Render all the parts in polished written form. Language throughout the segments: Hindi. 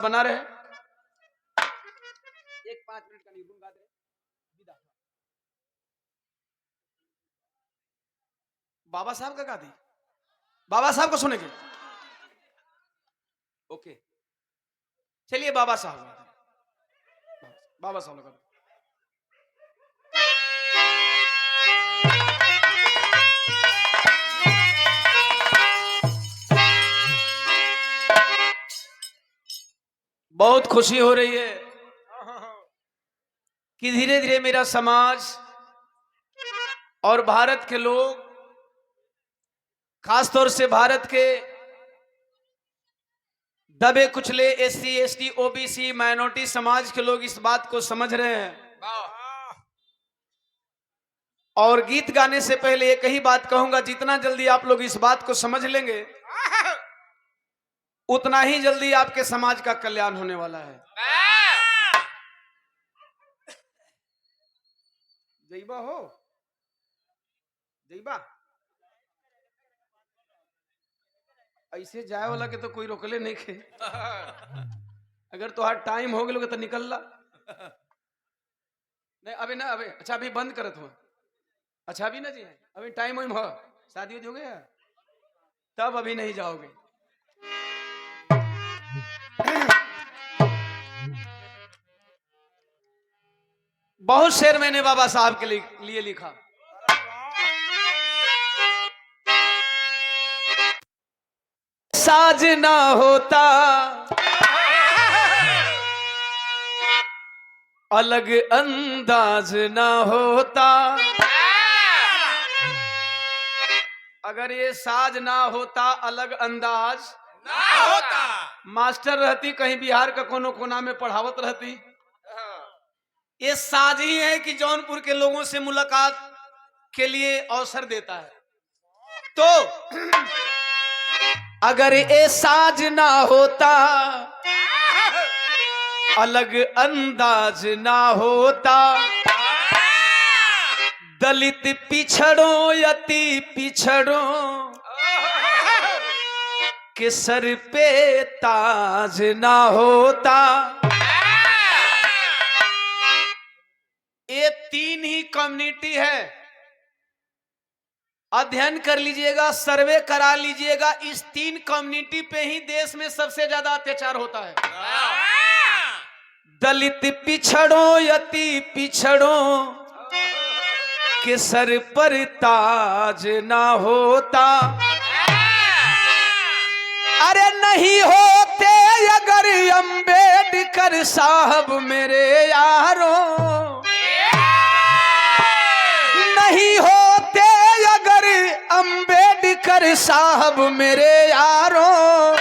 बना रहे एक 5 मिनट का निर्गुण गा दे विदा। बाबा साहब का गा दी, बाबा साहब को सुनेंगे। ओके चलिए बाबा साहब, बाबा साहब लगा। बहुत खुशी हो रही है कि धीरे धीरे मेरा समाज और भारत के लोग, खासतौर से भारत के दबे कुचले एससी एसटी ओबीसी माइनॉरिटी समाज के लोग इस बात को समझ रहे हैं। और गीत गाने से पहले एक ही बात कहूंगा, जितना जल्दी आप लोग इस बात को समझ लेंगे उतना ही जल्दी आपके समाज का कल्याण होने वाला है। जईबा हो जईबा, ऐसे जाए वाला के तो कोई रोकले नहीं खे। अगर तो टाइम हो गया तो निकल ला नहीं अबे ना, अबे अच्छा अभी बंद करत हो। अच्छा अभी ना जी अभी टाइम हो, शादी हो गया तब अभी नहीं जाओगे। बहुत शेर मैंने बाबा साहब के लिए लिखा। साज ना होता अलग अंदाज ना होता, अगर ये साज ना होता अलग अंदाज ना होता, मास्टर रहती कहीं बिहार का कोनो कोना में पढ़ावत रहती। ये साज ही है कि जौनपुर के लोगों से मुलाकात के लिए अवसर देता है। तो अगर ये साज ना होता अलग अंदाज ना होता, दलित पिछड़ों यति पिछड़ों के सर पे ताज ना होता। ये तीन ही कम्युनिटी है, अध्ययन कर लीजिएगा, सर्वे करा लीजिएगा। इस तीन कम्युनिटी पे ही देश में सबसे ज्यादा अत्याचार होता है। दलित पिछड़ों यति पिछड़ों के सर पर ताज ना होता। अरे नहीं होते अगर अंबेडकर साहब मेरे यारों, नहीं होते अगर अंबेडकर साहब मेरे यारों,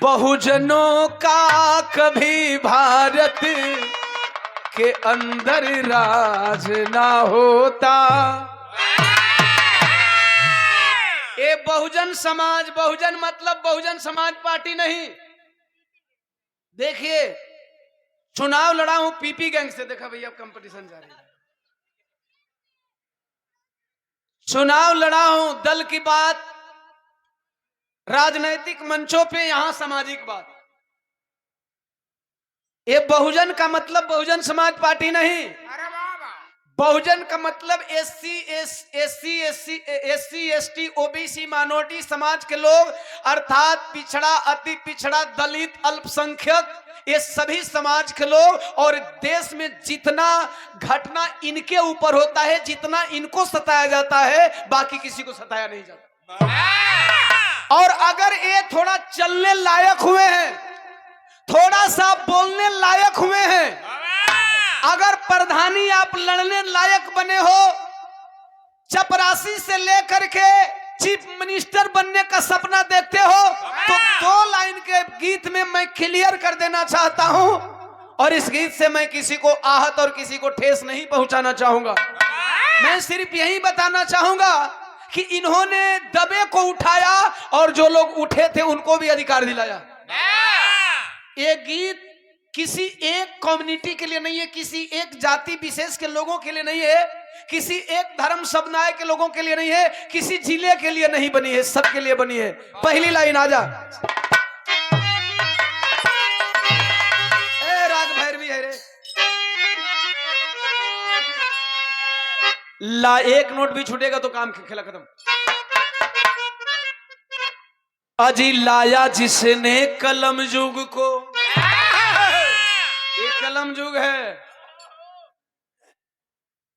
बहुजनों का कभी भारत के अंदर राज ना होता। ये बहुजन समाज, बहुजन मतलब बहुजन समाज पार्टी नहीं। देखिए चुनाव लड़ा हूं पीपी गैंग से, देखा भैया कंपटीशन जारी है। चुनाव लड़ा हूं दल की बात, राजनैतिक मंचों पे, यहां सामाजिक बात। ये बहुजन का मतलब बहुजन समाज पार्टी नहीं। बहुजन का मतलब एससी एसटी ओबीसी माइनॉरिटी समाज के लोग, अर्थात पिछड़ा अति पिछड़ा दलित अल्पसंख्यक, ये सभी समाज के लोग। और देश में जितना घटना इनके ऊपर होता है, जितना इनको सताया जाता है, बाकी किसी को सताया नहीं जाता। और अगर ये थोड़ा चलने लायक हुए हैं, थोड़ा सा बोलने लायक हुए हैं, अगर प्रधानी आप लड़ने लायक बने हो, चपरासी से लेकर के चीफ मिनिस्टर बनने का सपना देखते हो, तो 2 लाइन के गीत में मैं क्लियर कर देना चाहता हूं। और इस गीत से मैं किसी को आहत और किसी को ठेस नहीं पहुंचाना चाहूंगा। मैं सिर्फ यही बताना चाहूंगा कि इन्होंने दबे को उठाया और जो लोग उठे थे उनको भी अधिकार दिलाया। ये गीत किसी एक कम्युनिटी के लिए नहीं है, किसी एक जाति विशेष के लोगों के लिए नहीं है, किसी एक धर्म समुदाय के लोगों के लिए नहीं है, किसी जिले के लिए नहीं बनी है, सबके लिए बनी है। पहली लाइन आजा। ला एक नोट भी छूटेगा तो काम खेला खत्म। अजी लाया जिसने कलम युग को, ये कलम युग है।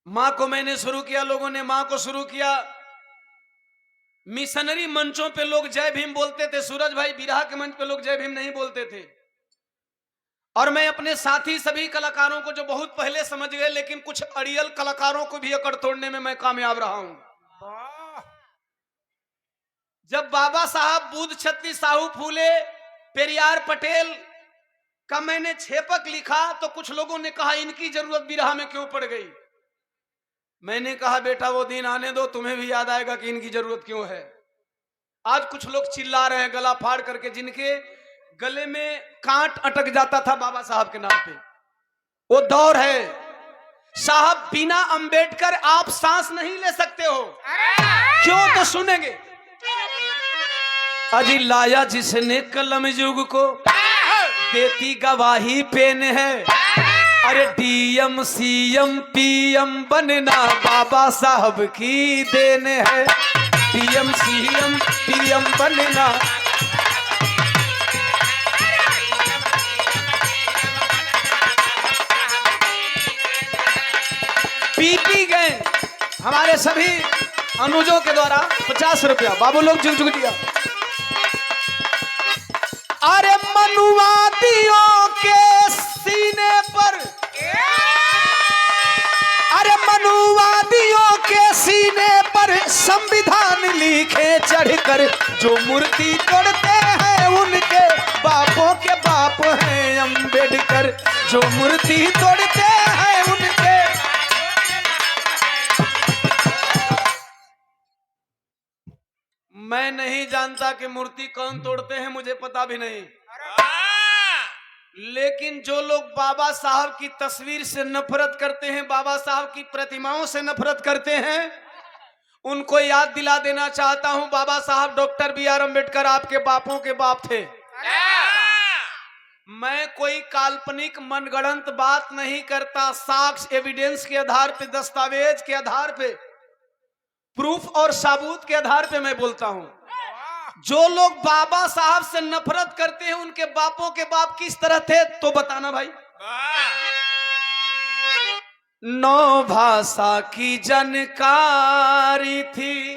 मां को मैंने शुरू किया, लोगों ने मां को शुरू किया। मिशनरी मंचों पे लोग जय भीम बोलते थे, सूरज भाई बिरहा के मंच पे लोग जय भीम नहीं बोलते थे। और मैं अपने साथी सभी कलाकारों को जो बहुत पहले समझ गए, लेकिन कुछ अड़ियल कलाकारों को भी अकड़ तोड़ने में मैं कामयाब रहा हूं। जब बाबा साहब बुद्ध छत्ती साहू फूले पेरियार पटेल का मैंने छेपक लिखा तो कुछ लोगों ने कहा इनकी जरूरत बिरहा में क्यों पड़ गई। मैंने कहा बेटा वो दिन आने दो, तुम्हें भी याद आएगा कि इनकी जरूरत क्यों है। आज कुछ लोग चिल्ला रहे हैं गला फाड़ करके, जिनके गले में कांट अटक जाता था बाबा साहब के नाम पे। वो दौर है साहब, बिना अंबेडकर आप सांस नहीं ले सकते हो। क्यों? तो सुनेंगे। अजी लाया जिसने कलम युग को, देती गवाही पेन है। अरे डीएम सीएम पीएम बनना बाबा साहब की देन है। डीएम सीएम पीएम बनना। पीपी गैंग हमारे सभी अनुजों के द्वारा 50 रुपया बाबू लोग जुग दिया। अरे मनुवादियों के सीने पर, अरे मनुवादियों के सीने पर संविधान लिखे चढ़कर, जो मूर्ति तोड़ते हैं उनके बापों के बाप हैं अंबेडकर। जो मूर्ति तोड़ते हैं उनके। मैं नहीं जानता कि मूर्ति कौन तोड़ते हैं, मुझे पता भी नहीं। लेकिन जो लोग बाबा साहब की तस्वीर से नफरत करते हैं, बाबा साहब की प्रतिमाओं से नफरत करते हैं, उनको याद दिला देना चाहता हूं, बाबा साहब डॉक्टर बी आर अम्बेडकर आपके बापों के बाप थे। मैं कोई काल्पनिक मनगढ़ंत बात नहीं करता, साक्ष्य एविडेंस के आधार पे, दस्तावेज के आधार पे, प्रूफ और सबूत के आधार पे मैं बोलता हूं। जो लोग बाबा साहब से नफरत करते हैं उनके बापों के बाप किस तरह थे तो बताना भाई। 9 भाषा की जानकारी थी,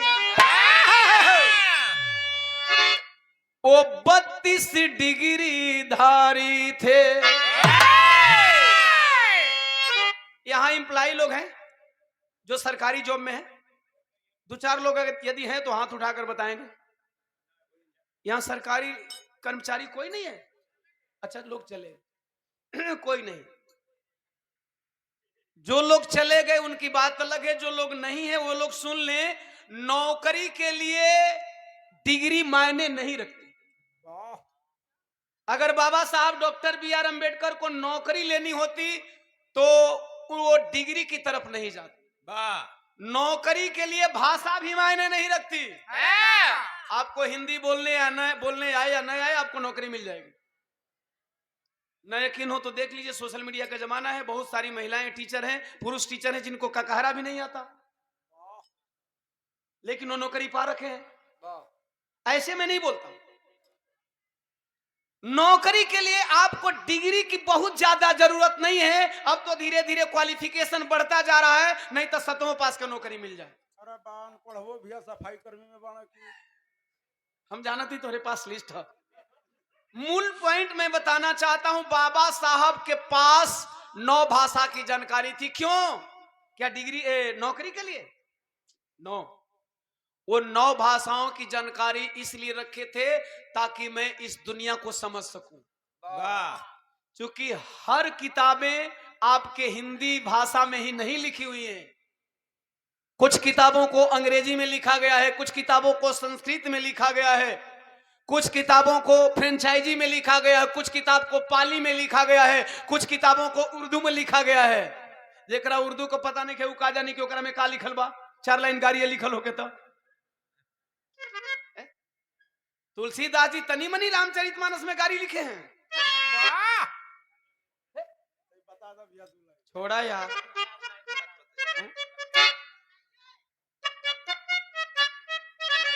वो 32 डिग्री धारी थे। यहां एम्प्लॉय लोग हैं जो सरकारी जॉब में हैं, 2-4 लोग अगर यदि हैं तो हाथ उठाकर बताएंगे। यहां सरकारी कर्मचारी कोई नहीं है? अच्छा लोग चले कोई नहीं। जो लोग चले गए उनकी बात अलग है, जो लोग नहीं है वो लोग सुन लें, नौकरी के लिए डिग्री मायने नहीं रखती। अगर बाबा साहब डॉक्टर बी आर अम्बेडकर को नौकरी लेनी होती तो वो डिग्री की तरफ नहीं जाती। नौकरी के लिए भाषा भी मायने नहीं रखती। आपको हिंदी बोलने आए या न आए, आपको नौकरी मिल जाएगी। न यकीन हो तो देख लीजिए, सोशल मीडिया का जमाना है, बहुत सारी महिलाएं टीचर हैं, पुरुष टीचर हैं जिनको ककहरा भी नहीं आता, लेकिन वो नौकरी पा रखे हैं। ऐसे में नहीं बोलता। नौकरी के लिए आपको डिग्री की बहुत ज्यादा जरूरत नहीं है। अब तो धीरे धीरे क्वालिफिकेशन बढ़ता जा रहा है, नहीं तो 7वां पास का नौकरी मिल जाए। अरे बान पढ़ो भैया, सफाई कर्मी में बाना की हम जाना थी तुम्हारे पास लिस्ट है। मूल पॉइंट मैं बताना चाहता हूं, बाबा साहब के पास 9 भाषा की जानकारी थी। क्यों? क्या डिग्री नौकरी के लिए? नो, वो 9 भाषाओं की जानकारी इसलिए रखे थे ताकि मैं इस दुनिया को समझ सकूं। क्योंकि हर किताबें आपके हिंदी भाषा में ही नहीं लिखी हुई हैं। कुछ किताबों को अंग्रेजी में लिखा गया है, कुछ किताबों को संस्कृत में लिखा गया है, कुछ किताबों को फ्रेंचाइजी में लिखा गया है, कुछ किताब को पाली में लिखा गया है, कुछ किताबों को उर्दू में लिखा गया है। जेकरा उर्दू को पता नहीं के का जानी कि ओकरा में का लिखल बा, 4 लाइन गाड़ी लिखल होके तो। तुलसीदास जी तनी मनी रामचरितमानस में गाड़ी लिखे हैं। छोड़ा यार।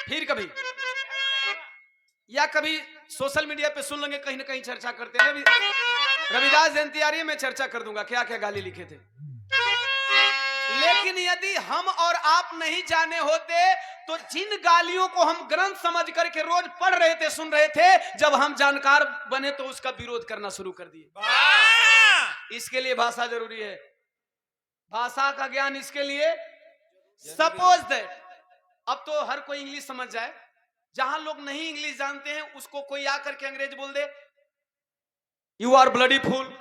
फिर कभी या कभी सोशल मीडिया पे सुन लेंगे, कहीं ना कहीं चर्चा करते हैं। रविदास जयंती आ रही है, मैं चर्चा कर दूंगा क्या क्या गाली लिखे थे। लेकिन यदि हम और आप नहीं जाने होते तो जिन गालियों को हम ग्रंथ समझ करके रोज पढ़ रहे थे, सुन रहे थे, जब हम जानकार बने तो उसका विरोध करना शुरू कर दिए। इसके लिए भाषा जरूरी है, भाषा का ज्ञान इसके लिए। सपोज दैट अब तो हर कोई इंग्लिश समझ जाए, जहां लोग नहीं इंग्लिश जानते हैं उसको कोई आकर के अंग्रेज बोल दे, you are bloody fool.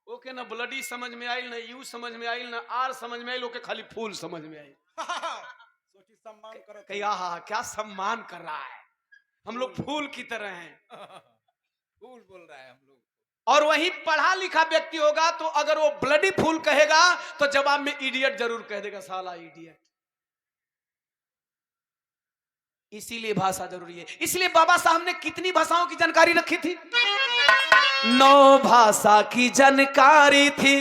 Okay ना ब्लडी समझ में आई, ना यू समझ में आई, ना आर समझ में आई, ओके खाली फूल समझ में आई। सोची सम्मान करो। कहीं आहा क्या सम्मान कर रहा है, हम लोग फूल की तरह हैं। फूल बोल रहा है हम लोग। और वही पढ़ा लिखा व्यक्ति होगा तो अगर वो ब्लडी फूल कहेगा तो जवाब में इडियट जरूर कह देगा, साला इडियट। इसीलिए भाषा जरूरी है। इसलिए बाबा साहब ने कितनी भाषाओं की जानकारी रखी थी? 9 भाषा की जानकारी थी।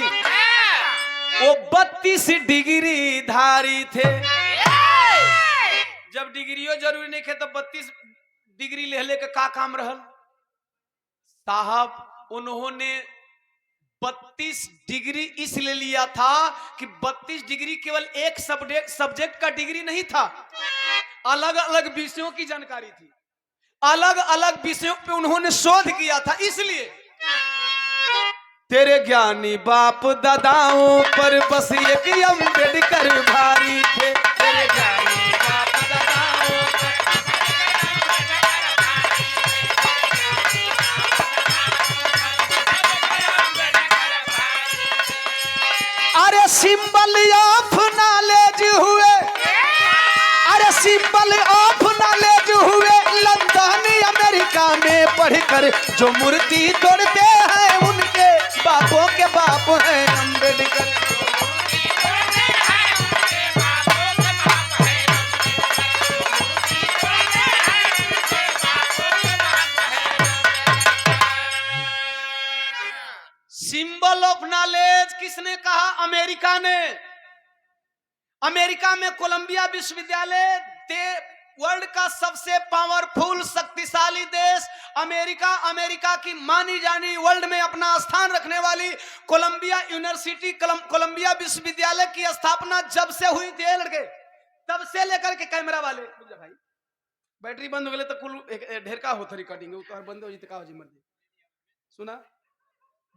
वो 32 डिग्री धारी थे। जब डिग्रियों जरूरी नहीं थे तो 32 डिग्री ले लेके का काम रहल साहब। उन्होंने 32 डिग्री इसलिए लिया था कि 32 डिग्री केवल एक सब्जेक्ट का डिग्री नहीं था, अलग अलग विषयों की जानकारी थी, अलग अलग विषयों पे उन्होंने शोध किया था। इसलिए तेरे ज्ञानी बाप दादाओं पर बस एक अम्बेडकर भारी थे। तेरे ज्ञानी बाप दादाओं पर अरे सिंबल ऑफ नॉलेज हुए, अरे सिंबल ऑफ नॉलेज हुए लंदन अमेरिका में पढ़कर। जो मूर्ति तोड़ते हैं उनके बापों के बाप हैं अम्बेडकर। सिंबल ऑफ नॉलेज किसने कहा? अमेरिका ने। अमेरिका में कोलंबिया विश्वविद्यालय वर्ल्ड का सबसे पावरफुल शक्तिशाली देश अमेरिका, अमेरिका की मानी जानी वर्ल्ड में अपना स्थान रखने वाली कोलंबिया यूनिवर्सिटी, कोलंबिया विश्वविद्यालय की स्थापना जब से हुई थी लड़के, तब से लेकर के कैमरा वाले भाई बैटरी बंद हो गए तो कुल ढेर का होता रिकॉर्डिंग बंद हो जितका हो जी मर्जी। सुना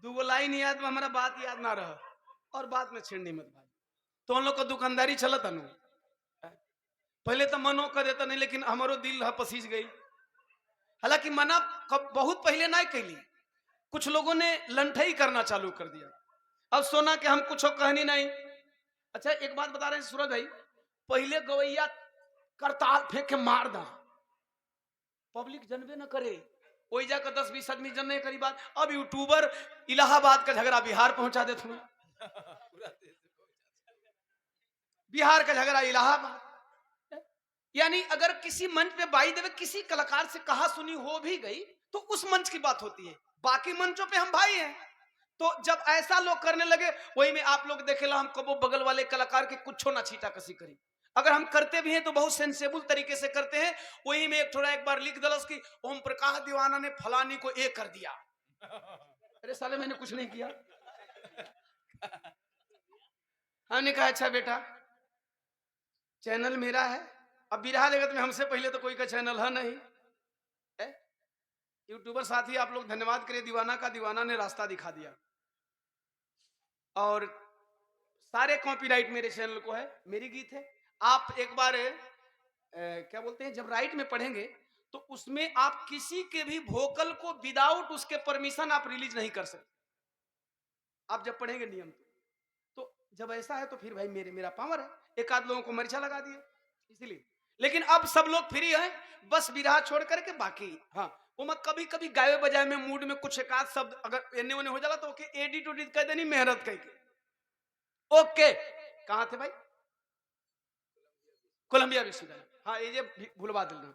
2 लाइन याद में हमारा बात याद ना रहा और बात में छेड़नी मत भाई। तो हम लोग को दुकानदारी चलता नु पहले तो मनो कर देता नहीं, लेकिन हमारो दिल पसीज गई। हालांकि मना बहुत पहले ना कैली, कुछ लोगों ने लंठई करना चालू कर दिया। अब सोना के हम कुछ कहनी नहीं। अच्छा एक बात बता रहे हैं सूरज भाई, पहले गवैया करताल फेंक के मार दा, पब्लिक जनबे न करे, वही जाकर 10-20 आदमी जनने करी बात। अब यूट्यूबर इलाहाबाद का झगड़ा बिहार पहुंचा देते हुए, बिहार का झगड़ा इलाहाबाद। यानी अगर किसी मंच पे बाई देवे किसी कलाकार से कहा सुनी हो भी गई तो उस मंच की बात होती है, बाकी मंचों पे हम भाई हैं। तो जब ऐसा लोग करने लगे, वही में आप लोग देखेला हम कबो बगल वाले कलाकार के कुछ ना छीटा कसी करी। अगर हम करते भी हैं तो बहुत सेंसेबल तरीके से करते हैं। वही में एक बार लिख दलस कि ओम प्रकाश दीवाना ने फलानी को ए कर दिया। अरे साले मैंने कुछ नहीं किया। हमने कहा अच्छा बेटा चैनल मेरा है, अब बिरहा जगत में हमसे पहले तो कोई का चैनल है नहीं। यूट्यूबर साथी आप लोग धन्यवाद करिए, दीवाना का दीवाना ने रास्ता दिखा दिया और सारे कॉपीराइट मेरे चैनल को है, मेरी गीत है। आप एक बार क्या बोलते हैं जब राइट में पढ़ेंगे तो उसमें आप किसी के भी वोकल को विदाउट उसके परमिशन आप रिलीज नहीं कर सकते, आप जब पढ़ेंगे नियम। तो जब ऐसा है तो फिर भाई मेरा पावर है, एक आध लोगों को मर्चा लगा दिए इसीलिए। लेकिन अब सब लोग फ्री हैं, बस बिरहा छोड़ करके बाकी हाँ वो मैं कभी कभी गाये बजाए में मूड में कुछ एक आध शब्द अगर एने ओने हो जाला तो ओके एडिट उडिट कर देनी मेहनत करके। ओके कहां थे भाई? कोलंबिया विश्वविद्यालय, हाँ ये भूलवा देना।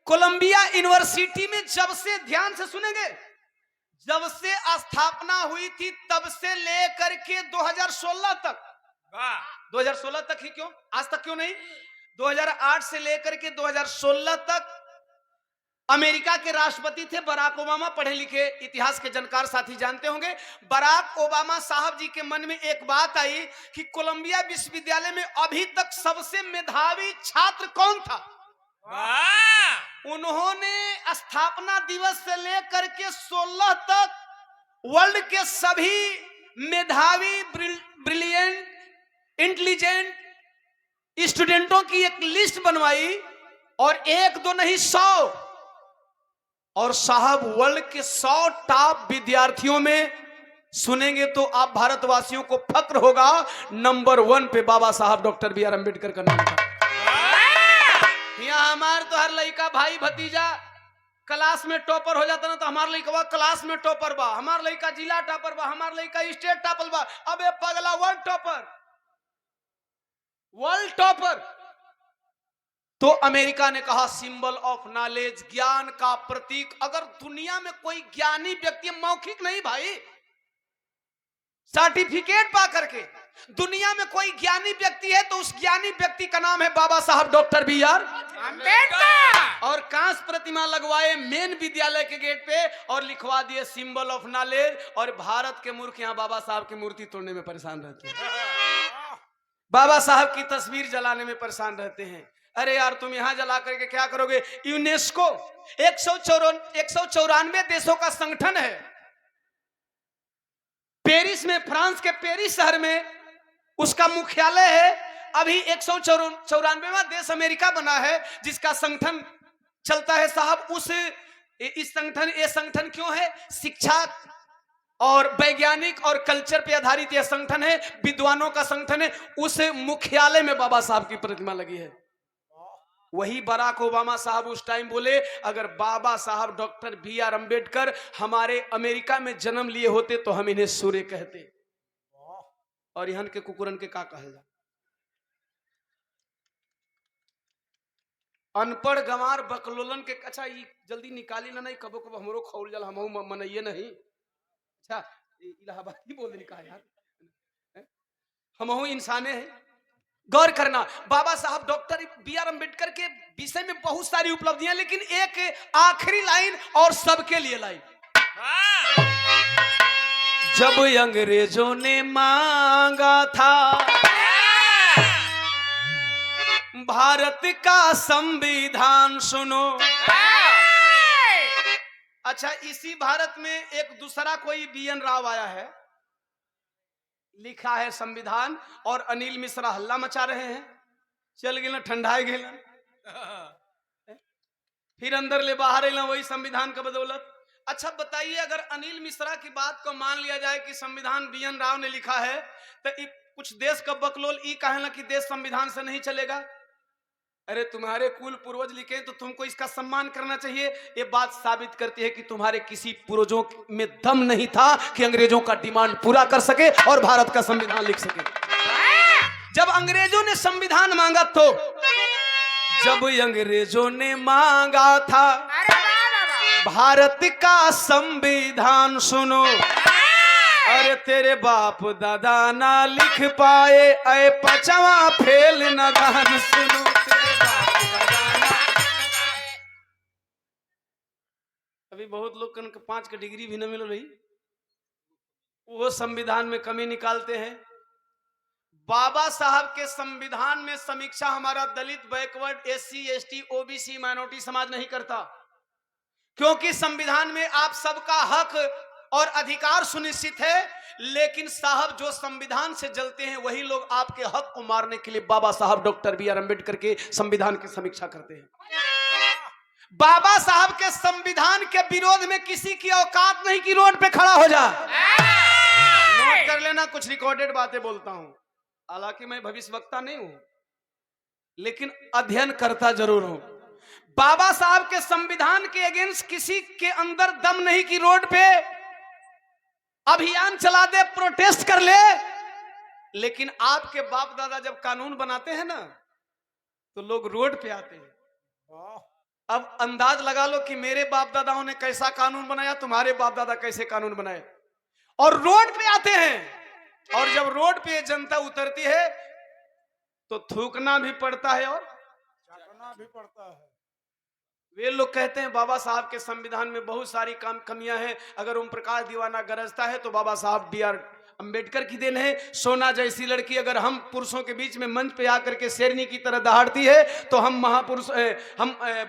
कोलंबिया यूनिवर्सिटी में जब से ध्यान से सुनेंगे, जब से स्थापना हुई थी तब से लेकर के 2016 तक 2016 तक ही क्यों, आज तक क्यों नहीं? 2008 से लेकर के 2016 तक अमेरिका के राष्ट्रपति थे बराक ओबामा। पढ़े लिखे इतिहास के जानकार साथी जानते होंगे। बराक ओबामा साहब जी के मन में एक बात आई कि कोलंबिया विश्वविद्यालय में अभी तक सबसे मेधावी छात्र कौन था। उन्होंने स्थापना दिवस से लेकर के 16 तक वर्ल्ड के सभी मेधावी, ब्रिलियंट, इंटेलिजेंट स्टूडेंटों की एक लिस्ट बनवाई और एक दो नहीं 100, और साहब वर्ल्ड के 100 टॉप विद्यार्थियों में सुनेंगे तो आप भारतवासियों को फक्र होगा, नंबर 1 पे बाबा साहब डॉक्टर बी आर अम्बेडकर का नाम था। यहाँ हमार तो हर लड़का भाई भतीजा क्लास में टॉपर हो जाता ना, तो हमार लड़का क्लास में टॉपर बा, हमार लड़का जिला टॉपर बा, हमार लड़का स्टेट टॉपर बा। अबे पगला वर्ल्ड टॉपर, वर्ल्ड टॉपर। तो अमेरिका ने कहा सिंबल ऑफ नॉलेज, ज्ञान का प्रतीक। अगर दुनिया में कोई ज्ञानी व्यक्ति, मौखिक नहीं भाई, सर्टिफिकेट पा करके दुनिया में कोई ज्ञानी व्यक्ति है तो उस ज्ञानी व्यक्ति का नाम है बाबा साहब डॉक्टर बी आर अम्बेडकर। और कांस्य प्रतिमा लगवाए मेन विद्यालय के गेट पे और लिखवा दिए सिंबल ऑफ नॉलेज। और भारत के मूर्ख यहाँ बाबा साहब की मूर्ति तोड़ने में परेशान रहते हैं, बाबा साहब की तस्वीर जलाने में परेशान रहते हैं। अरे यार तुम यहां जला करके क्या करोगे? यूनेस्को 194 देशों का संगठन है। पेरिस में, फ्रांस के पेरिस शहर में उसका मुख्यालय है। अभी 194वां देश अमेरिका बना है जिसका संगठन चलता है साहब। ये संगठन क्यों है? शिक्षा और वैज्ञानिक और कल्चर पे आधारित यह संगठन है, विद्वानों का संगठन है। उस मुख्यालय में बाबा साहब की प्रतिमा लगी है। वही बराक ओबामा साहब उस टाइम बोले, अगर बाबा साहब डॉक्टर बी आर अम्बेडकर हमारे अमेरिका में जन्म लिए होते तो हम इन्हें सूर्य कहते, और यहाँ के कुकुरन के का कहल जा। अनपढ़ गंवार बकलोलन के। अच्छा ये जल्दी निकाली ना, नहीं कबो कबो हमरो खौल जल, हम मनइए नहीं। अच्छा इलाहाबादी बोल दे का यार, हम इंसाने हैं। गौर करना, बाबा साहब डॉक्टर बी आर अम्बेडकर के विषय में बहुत सारी उपलब्धियां, लेकिन एक आखिरी लाइन और सबके लिए लाइन। जब अंग्रेजों ने मांगा था भारत का संविधान सुनो। अच्छा इसी भारत में एक दूसरा कोई बी एन राव आया है, लिखा है संविधान, और अनिल मिश्रा हल्ला मचा रहे हैं। चल गए ठंडाए गए, फिर अंदर ले बाहर अला वही संविधान का बदौलत। अच्छा बताइए, अगर अनिल मिश्रा की बात को मान लिया जाए कि संविधान बी एन राव ने लिखा है, तो कुछ देश का बकलोल ई कहना कि देश संविधान से नहीं चलेगा। अरे तुम्हारे कुल पूर्वज लिखे तो तुमको इसका सम्मान करना चाहिए। ये बात साबित करती है कि तुम्हारे किसी पूर्वजों में दम नहीं था कि अंग्रेजों का डिमांड पूरा कर सके और भारत का संविधान लिख सके। जब अंग्रेजों ने संविधान मांगा तो, जब अंग्रेजों ने मांगा था भारत का संविधान सुनो, अरे तेरे बाप दादा ना लिख पाए, अरे पचवा फेल न दान सुनो। अभी बहुत लोग के 5 का डिग्री भी न मिल रही, वो संविधान में कमी निकालते हैं। बाबा साहब के संविधान में समीक्षा हमारा Dalit, backward, SC, ST, OBC, minority समाज नहीं करता, क्योंकि संविधान में आप सबका हक और अधिकार सुनिश्चित है। लेकिन साहब जो संविधान से जलते हैं वही लोग आपके हक को मारने के लिए बाबा साहब डॉक्टर बी आर अम्बेडकर के संविधान की समीक्षा करते हैं। बाबा साहब के संविधान के विरोध में किसी की औकात नहीं कि रोड पे खड़ा हो जा। नोट कर लेना, कुछ रिकॉर्डेड बातें बोलता हूं, हालांकि मैं भविष्यवक्ता नहीं हूं, लेकिन अध्ययन करता जरूर हूं। बाबा साहब के संविधान के अगेंस्ट किसी के अंदर दम नहीं कि रोड पे अभियान चला दे, प्रोटेस्ट कर ले। लेकिन आपके बाप दादा जब कानून बनाते हैं ना तो लोग रोड पे आते हैं। अब अंदाज लगा लो कि मेरे बाप दादाओं ने कैसा कानून बनाया, तुम्हारे बाप दादा कैसे कानून बनाए, और रोड पे आते हैं। और जब रोड पे जनता उतरती है तो थूकना भी पड़ता है और चाटना भी पड़ता है। वे लोग कहते हैं बाबा साहब के संविधान में बहुत सारी कमियां हैं। अगर ओम प्रकाश दीवाना गरजता है तो बाबा साहब B.R. अंबेडकर की देन है। सोना जैसी लड़की अगर हम पुरुषों के बीच में मंच पे आकर के शेरनी की तरह दहाड़ती है तो हम महापुरुष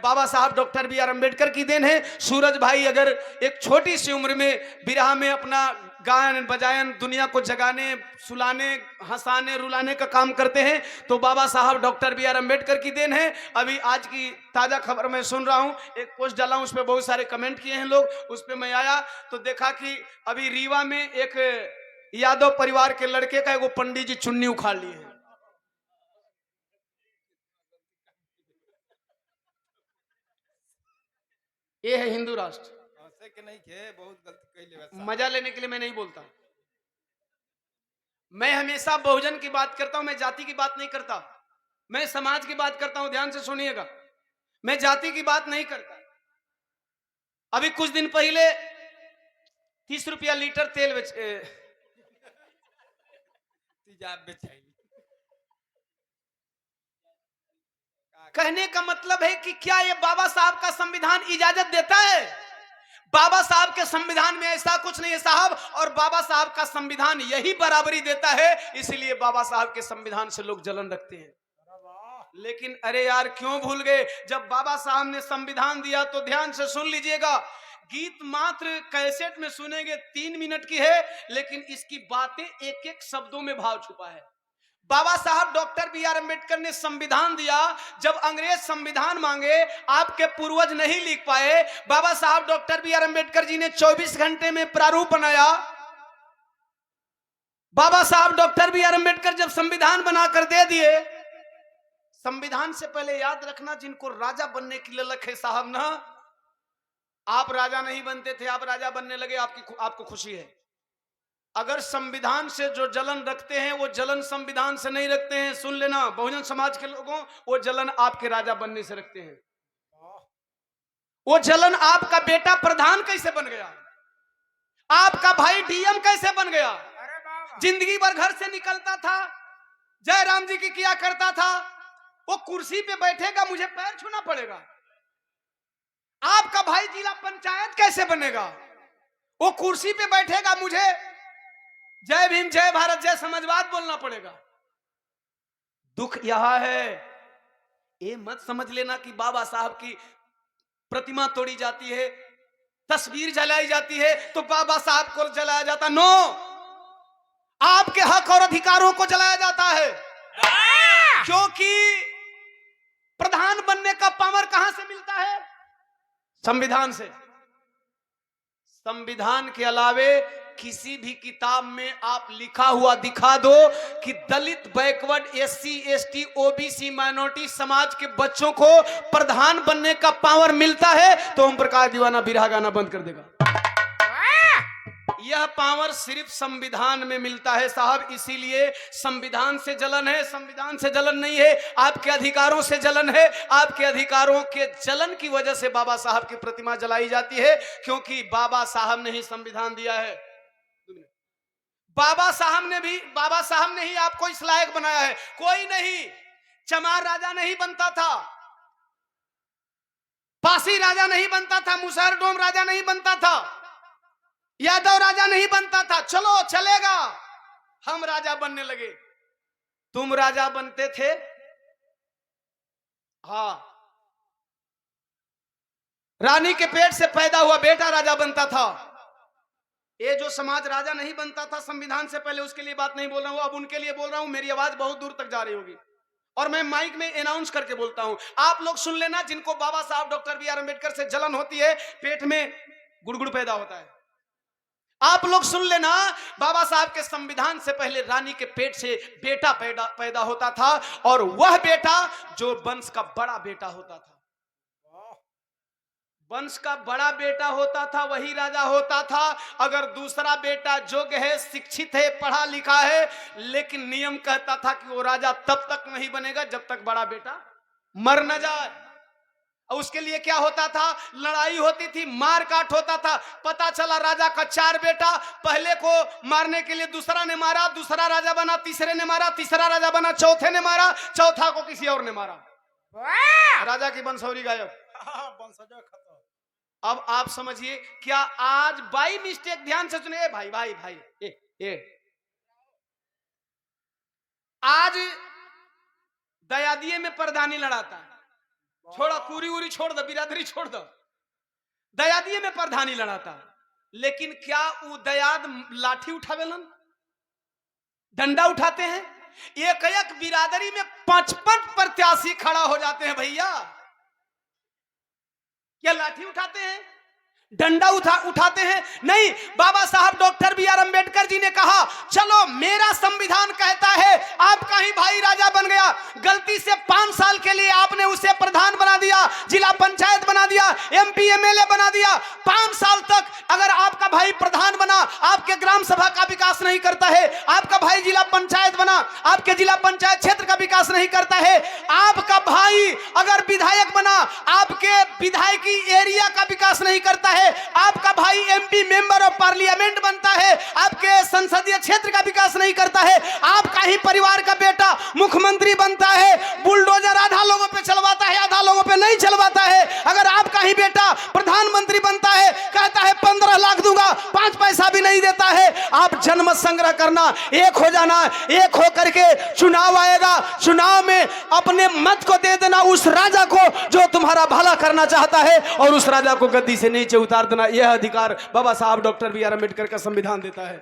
बाबा साहब डॉक्टर B.R. अंबेडकर की देन है। सूरज भाई अगर एक छोटी सी उम्र में बिरहा में अपना गायन बजायन दुनिया को जगाने सुलाने हंसाने रुलाने का काम करते हैं तो बाबा साहब डॉक्टर B.R. अंबेडकर की देन है। अभी आज की ताजा खबर मैं सुन रहा हूं, एक पोस्ट डाला हूं, उस पर बहुत सारे कमेंट किए हैं लोग। उस पर मैं आया तो देखा कि अभी रीवा में एक यादव परिवार के लड़के का एगो पंडित जी चुन्नी उखाड़ लिए हैं। ये है हिंदू राष्ट्र। ऐसे के नहीं खे, बहुत गलती कैले वैसा। मजा लेने के लिए मैं नहीं बोलता। मैं हमेशा बहुजन की बात करता हूं, मैं जाति की बात नहीं करता। मैं समाज की बात करता हूं, ध्यान से सुनिएगा। मैं जाति की बात नहीं करता। अभी कुछ दिन पहले 30 रुपया लीटर तेल तेजाब बेचाई। कहने का मतलब है कि क्या ये बाबा साहब का संविधान इजाजत देता है? बाबा साहब के संविधान में ऐसा कुछ नहीं है साहब, और बाबा साहब का संविधान यही बराबरी देता है। इसलिए बाबा साहब के संविधान से लोग जलन रखते हैं। लेकिन अरे यार क्यों भूल गए, जब बाबा साहब ने संविधान दिया तो ध्यान से सुन लीजिएगा। गीत मात्र कैसेट में सुनेंगे 3 मिनट की है, लेकिन इसकी बातें एक एक शब्दों में भाव छुपा है। बाबा साहब डॉक्टर B.R. अंबेडकर ने संविधान दिया। जब अंग्रेज संविधान मांगे, आपके पूर्वज नहीं लिख पाए, बाबा साहब डॉक्टर B.R. अंबेडकर जी ने 24 घंटे में प्रारूप बनाया। बाबा साहब डॉक्टर B.R. अंबेडकर जब संविधान बनाकर दे दिए, संविधान से पहले याद रखना, जिनको राजा बनने की ललक है साहब ना, आप राजा नहीं बनते थे, आप राजा बनने लगे, आपको खुशी है। अगर संविधान से जो जलन रखते हैं वो जलन संविधान से नहीं रखते हैं। सुन लेना बहुजन समाज के लोगों, वो जलन आपके राजा बनने से रखते हैं। वो जलन आपका बेटा प्रधान कैसे बन गया, आपका भाई DM कैसे बन गया, जिंदगी भर घर से निकलता था, जयराम जी की किया करता था, वो कुर्सी पे बैठेगा मुझे पैर छूना पड़ेगा। आपका भाई जिला पंचायत कैसे बनेगा, वो कुर्सी पे बैठेगा मुझे जय भीम जय भारत जय समाजवाद बोलना पड़ेगा। दुख यह है, ये मत समझ लेना कि बाबा साहब की प्रतिमा तोड़ी जाती है, तस्वीर जलाई जाती है तो बाबा साहब को जलाया जाता। नो, आपके हक और अधिकारों को जलाया जाता है। क्योंकि प्रधान बनने का पावर कहां से मिलता है? संविधान से। संविधान के अलावे किसी भी किताब में आप लिखा हुआ दिखा दो कि Dalit, backward, SC ST OBC minority समाज के बच्चों को प्रधान बनने का पावर मिलता है तो ओम प्रकाश दीवाना बिरहा गाना बंद कर देगा। यह पावर सिर्फ संविधान में मिलता है साहब। इसीलिए संविधान से जलन है, संविधान से जलन नहीं है, आपके अधिकारों से जलन है। आपके अधिकारों के जलन की वजह से बाबा साहब की प्रतिमा जलाई जाती है, क्योंकि बाबा साहब ने ही संविधान दिया है। बाबा साहब ने ही आपको इस लायक बनाया है, कोई नहीं। चमार राजा नहीं बनता था, पासी राजा नहीं बनता था, मुसहरडोम राजा नहीं बनता था, यादव राजा नहीं बनता था। चलो चलेगा, हम राजा बनने लगे। तुम राजा बनते थे, हाँ, रानी के पेट से पैदा हुआ बेटा राजा बनता था। ये जो समाज राजा नहीं बनता था संविधान से पहले, उसके लिए बात नहीं बोल रहा हूं, अब उनके लिए बोल रहा हूं। मेरी आवाज बहुत दूर तक जा रही होगी और मैं माइक में अनाउंस करके बोलता हूं, आप लोग सुन लेना। जिनको बाबा साहब डॉक्टर B.R. अंबेडकर से जलन होती है, पेट में गुड़गुड़ पैदा होता है, आप लोग सुन लेना। बाबा साहब के संविधान से पहले रानी के पेट से बेटा पैदा होता था, और वह बेटा जो वंश का बड़ा बेटा होता था, वंश का बड़ा बेटा होता था, वही राजा होता था। अगर दूसरा बेटा योग्य है, शिक्षित है, पढ़ा लिखा है, लेकिन नियम कहता था कि वो राजा तब तक नहीं बनेगा जब तक बड़ा बेटा मर न जाए। और उसके लिए क्या होता था, लड़ाई होती थी, मार काट होता था। पता चला राजा का 4 बेटा, पहले को मारने के लिए दूसरा ने मारा, दूसरा राजा बना, तीसरे ने मारा, तीसरा राजा बना, चौथे ने मारा, चौथा को किसी और ने मारा, राजा की बंसौरी गायब, वंशज खत्म। अब आप समझिए क्या आज बाई मिस्टेक, ध्यान से सुनिए भाई भाई भाई, आज दयादिये में प्रधानी लड़ाता है, छोड़ा कुरी उरी छोड़ दो, बिरादरी छोड़ दो, दयादिये में प्रधानी लड़ाता है। लेकिन क्या वो दयाद लाठी उठावेलन, डंडा उठाते हैं? एक एक बिरादरी में 5-5 प्रत्याशी खड़ा हो जाते हैं भैया। क्या लाठी उठाते हैं, डंडा उठाते हैं? नहीं। बाबा साहब डॉक्टर बी.आर. अम्बेडकर जी ने कहा चलो मेरा संविधान कहता है आपका ही भाई राजा बन गया, गलती से 5 साल के लिए आपने उसे प्रधान बना दिया, जिला पंचायत बना दिया, MP MLA बना दिया, 5 साल तक अगर आपका भाई प्रधान बना, आपके ग्राम सभा का विकास नहीं करता है, आपका भाई जिला पंचायत बना, आपके जिला पंचायत क्षेत्र का विकास नहीं करता है, आपका भाई अगर विधायक बना, आपके विधायकी एरिया का विकास नहीं करता है, आपका भाई MP मेंबर ऑफ पार्लियामेंट बनता है, आपके संसदीय क्षेत्र का विकास नहीं करता है, आपका ही परिवार का बेटा मुख्यमंत्री बनता है, बुलडोजर आधा लोगों पे चलवाता है, आधा लोगों पे नहीं चलवाता है, अगर आपका ही बेटा प्रधानमंत्री बनता है, कहता है 15 लाख दूंगा, 5 पैसा भी नहीं देता है, आप जनमत संग्रह करना, एक हो जाना, एक हो करके चुनाव आएगा, चुनाव में अपने मत को दे देना उस राजा को जो तुम्हारा भला करना चाहता है, और उस राजा को गद्दी से नीचे उतार देना। यह अधिकार बाबा साहब डॉक्टर बी.आर. अम्बेडकर का संविधान देता है।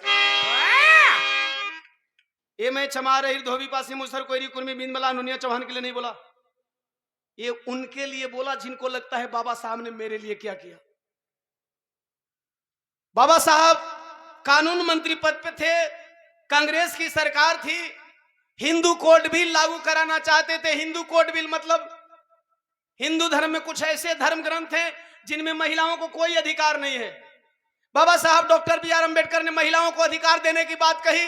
ये मैं चमा रही धोबी पासी मुसर कोयरी कुर्मी बिंदमला नुनिया चौहान के लिए नहीं बोला, ये उनके लिए बोला जिनको लगता है बाबा साहब ने मेरे लिए क्या किया। बाबा साहब कानून मंत्री पद पे थे, कांग्रेस की सरकार थी, हिंदू कोड बिल लागू कराना चाहते थे। हिंदू कोड बिल मतलब हिंदू धर्म में कुछ ऐसे धर्म ग्रंथ हैं जिनमें महिलाओं को कोई अधिकार नहीं है। बाबा साहब डॉक्टर बी.आर. अम्बेडकर ने महिलाओं को अधिकार देने की बात कही।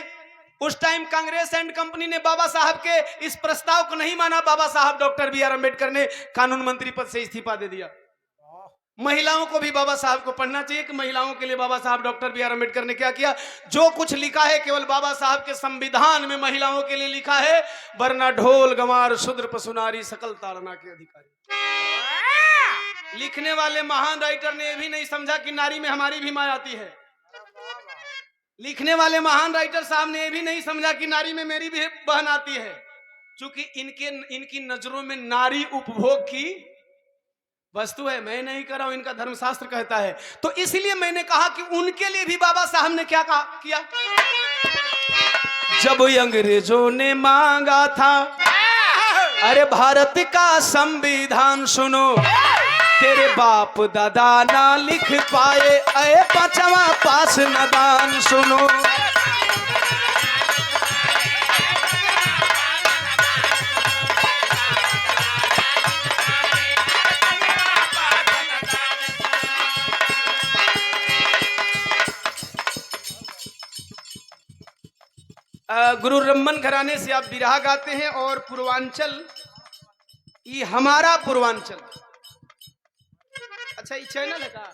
उस टाइम कांग्रेस एंड कंपनी ने बाबा साहब के इस प्रस्ताव को नहीं माना। बाबा साहब डॉक्टर बी.आर. अम्बेडकर ने कानून मंत्री पद से इस्तीफा दे दिया। महिलाओं को भी बाबा साहब को पढ़ना चाहिए कि महिलाओं के लिए बाबा साहब डॉक्टर बी.आर. अम्बेडकर ने क्या किया। जो कुछ लिखा है केवल बाबा साहब के संविधान में महिलाओं के लिए लिखा है, वरना ढोल गंवार शूद्र पशु नारी सकल ताड़ना के अधिकारी। लिखने वाले महान राइटर ने यह भी नहीं समझा कि नारी में हमारी भी माँ आती है। लिखने वाले महान राइटर साहब ने यह भी नहीं समझा कि नारी में मेरी भी बहन आती है, क्योंकि इनकी नजरों में नारी उपभोग की वस्तु है। मैं नहीं कर रहा हूं, इनका धर्मशास्त्र कहता है। तो इसलिए मैंने कहा कि उनके लिए भी बाबा साहब ने क्या किया। जब अंग्रेजों ने मांगा था अरे भारत का संविधान सुनो, तेरे बाप दादा ना लिख पाए, अरे 5वां पास नदान सुनो। गुरु रमन घराने से आप बिरहा गाते हैं, और पूर्वांचल ये हमारा पूर्वांचल। अच्छा, ये चैनल है का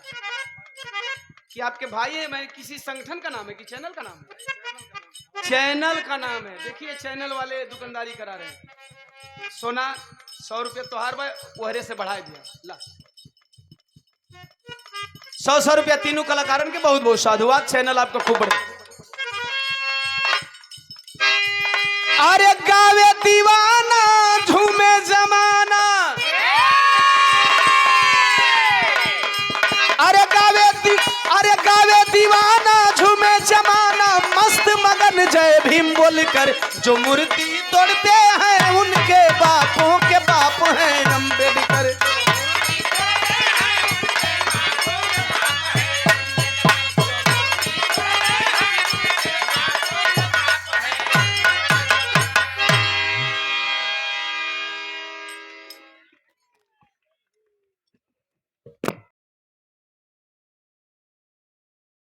कि आपके भाई है? मैं किसी संगठन का नाम है कि चैनल का नाम है? चैनल का नाम है। देखिए चैनल वाले दुकानदारी करा रहे हैं। सोना 100 रुपये तोहार भाई ओहरे से बढ़ा दिया, ला 100 रुपया तीनों कलाकारन के बहुत बहुत साधुवाद। चैनल आपका खूब बढ़े। अरे गावे दीवाना झूमे जमाना, अरे गावे दीवाना झूमे जमाना, मस्त मगन जय भीम बोलकर जो मूर्ति तोड़ते